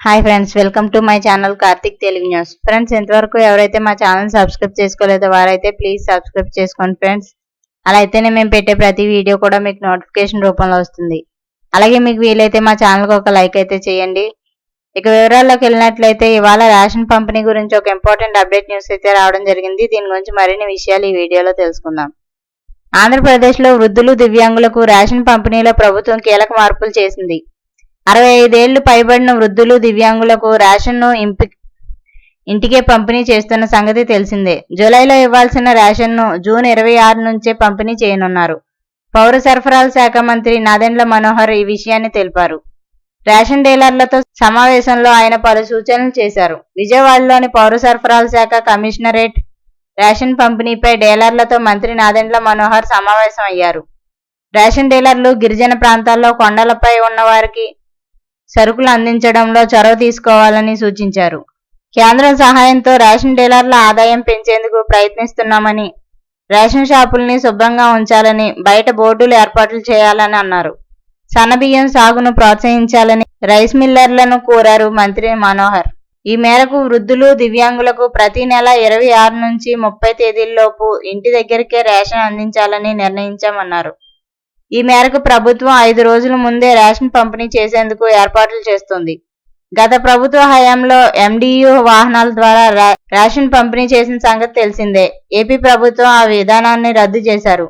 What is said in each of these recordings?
Hi friends, welcome to my channel Karthik Telugu news. Friends, ఇంతవరకు ఎవరైతే మా ఛానల్ సబ్స్క్రైబ్ చేసుకోలేదో వారైతే ప్లీజ్ సబ్స్క్రైబ్ చేసుకోండి ఫ్రెండ్స్. అలా అయితేనే మేము పెట్టే ప్రతి వీడియో కూడా మీకు నోటిఫికేషన్ రూపంలో వస్తుంది. అలాగే మీకు వీలైతే మా ఛానల్కి ఒక లైక్ అయితే చేయండి. ఇక వివరాల్లోకి వెళ్ళినట్లయితే ఇవాళ రేషన్ పంపిణీ గురించి ఒక ఇంపార్టెంట్ అప్డేట్ న్యూస్ అయితే రావడం జరిగింది. దీని గురించి మరిన్ని విషయాలు ఈ వీడియోలో తెలుసుకుందాం. ఆంధ్రప్రదేశ్లో వృద్ధులు, దివ్యాంగులకు రేషన్ పంపిణీలో ప్రభుత్వం కీలక మార్పులు చేసింది. 65 ఏళ్లు పైబడిన వృద్ధులు, దివ్యాంగులకు రేషన్ను ఇంటికే పంపిణీ చేస్తున్న సంగతి తెలిసిందే. జూలైలో ఇవ్వాల్సిన రేషన్ను జూన్ 26 నుంచే పంపిణీ చేయనున్నారు. పౌర సరఫరాల శాఖ మంత్రి నాదెండ్ల మనోహర్ ఈ విషయాన్ని తెలిపారు. రేషన్ డీలర్లతో సమావేశంలో ఆయన పలు సూచనలు చేశారు. విజయవాడలోని పౌర సరఫరాల శాఖ కమిషనరేట్ రేషన్ పంపిణీపై డీలర్లతో మంత్రి నాదెండ్ల మనోహర్ సమావేశం అయ్యారు. రేషన్ డీలర్లు గిరిజన ప్రాంతాల్లో కొండలపై ఉన్న వారికి సరుకులు అందించడంలో చొరవ తీసుకోవాలని సూచించారు. కేంద్రం సహాయంతో రేషన్ డీలర్ల ఆదాయం పెంచేందుకు ప్రయత్నిస్తున్నామని, రేషన్ షాపుల్ని శుభ్రంగా ఉంచాలని, బయట బోర్డులు ఏర్పాట్లు చేయాలని అన్నారు. సన్నబియ్యం సాగును ప్రోత్సహించాలని రైస్ మిల్లర్లను కోరారు మంత్రి మనోహర్. ఈ మేరకు వృద్ధులు, దివ్యాంగులకు ప్రతి నెల 26 నుంచి 30 తేదీల్లోపు ఇంటి దగ్గరికే రేషన్ అందించాలని నిర్ణయించామన్నారు. ఈ మేరకు ప్రభుత్వం 5 రోజుల ముందే రేషన్ పంపిణీ చేసేందుకు ఏర్పాట్లు చేస్తోంది. గత ప్రభుత్వ హయాంలో MDU వాహనాల ద్వారా రేషన్ పంపిణీ చేసిన సంగతి తెలిసిందే. ఏపీ ప్రభుత్వం ఆ విధానాన్ని రద్దు చేశారు.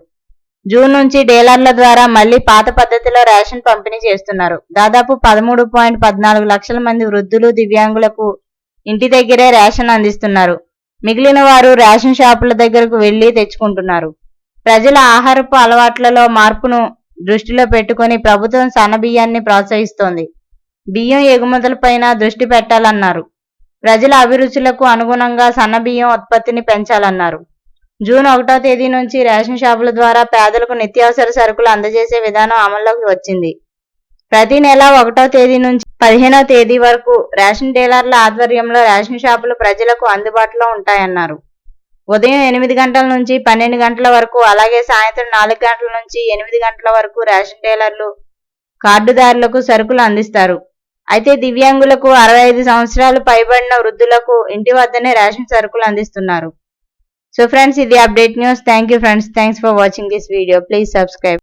జూన్ నుంచి డీలర్ల ద్వారా మళ్లీ పాత పద్ధతిలో రేషన్ పంపిణీ చేస్తున్నారు. దాదాపు 13.14 లక్షల మంది వృద్ధులు, దివ్యాంగులకు ఇంటి దగ్గరే రేషన్ అందిస్తున్నారు. మిగిలిన వారు రేషన్ షాపుల దగ్గరకు వెళ్లి తెచ్చుకుంటున్నారు. ప్రజల ఆహారపు అలవాట్లలో మార్పును దృష్టిలో పెట్టుకుని ప్రభుత్వం సన్నబియ్యాన్ని ప్రోత్సహిస్తోంది. బియ్యం ఎగుమతులపైన దృష్టి పెట్టాలన్నారు. ప్రజల అభిరుచులకు అనుగుణంగా సన్నబియ్యం ఉత్పత్తిని పెంచాలన్నారు. జూన్ 1వ తేదీ నుంచి రేషన్ షాపుల ద్వారా పేదలకు నిత్యావసర సరుకులు అందజేసే విధానం అమల్లోకి వచ్చింది. ప్రతి నెల 1వ తేదీ నుంచి 15వ తేదీ వరకు రేషన్ డీలర్ల ఆధ్వర్యంలో రేషన్ షాపులు ప్రజలకు అందుబాటులో ఉంటాయన్నారు. ఉదయం 8 గంటల నుంచి 12 గంటల వరకు, అలాగే సాయంత్రం 4 గంటల నుంచి 8 గంటల వరకు రేషన్ డీలర్లు కార్డుదారులకు సరుకులు అందిస్తారు. అయితే దివ్యాంగులకు, 65 సంవత్సరాలు పైబడిన వృద్ధులకు ఇంటి వద్దనే రేషన్ సరుకులు అందిస్తున్నారు. సో ఫ్రెండ్స్, ఇది update news. Thank you friends. Thanks for watching this video. Please subscribe.